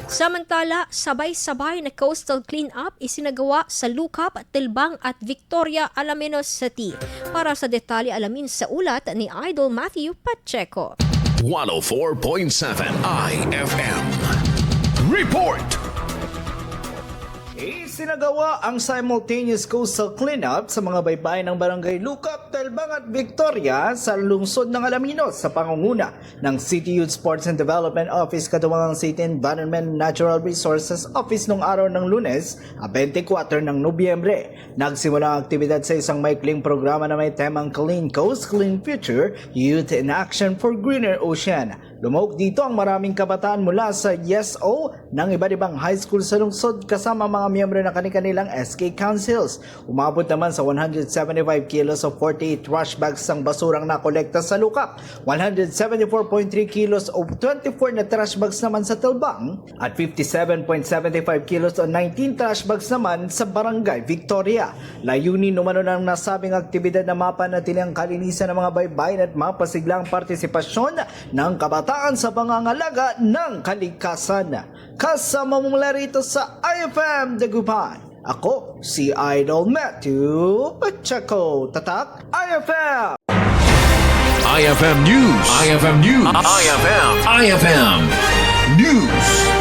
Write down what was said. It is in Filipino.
Samantala, sabay-sabay na coastal clean-up isinagawa sa Lucap, Tilbang at Victoria, Alaminos City. Para sa detalye alamin sa ulat ni Idol Matthew Pacheco. 104.7 IFM. Report! Isinagawa ang simultaneous coastal cleanup sa mga baybayin ng barangay Lucap, Telbang at Victoria sa lungsod ng Alaminos sa pangunguna ng City Youth Sports and Development Office katuwang ng City Environment Natural Resources Office noong araw ng Lunes, 24 ng Nobyembre. Nagsimula ang aktibidad sa isang maikling programa na may temang Clean Coast, Clean Future, Youth in Action for Greener Ocean. Lumahok dito ang maraming kabataan mula sa YESO ng iba't ibang high school sa lungsod kasama mga miyembro ng kanilang SK Councils. Umabot naman sa 175 kilos o 48 trash bags ang basurang nakolekta sa Lucap, 174.3 kilos o 24 na trash bags naman sa Tilbang, at 57.75 kilos o 19 trash bags naman sa Barangay Victoria. Layunin umano ng nasabing aktibidad na mapanatili ang kalinisan ng mga baybayin at mapasiglang partisipasyon ng kabataan sa pangangalaga ng kalikasan. Kasama mong larito sa IFM Dagupan. Ako si Idol Matthew Pacheco. Tatak IFM! IFM News! IFM News! IFM News!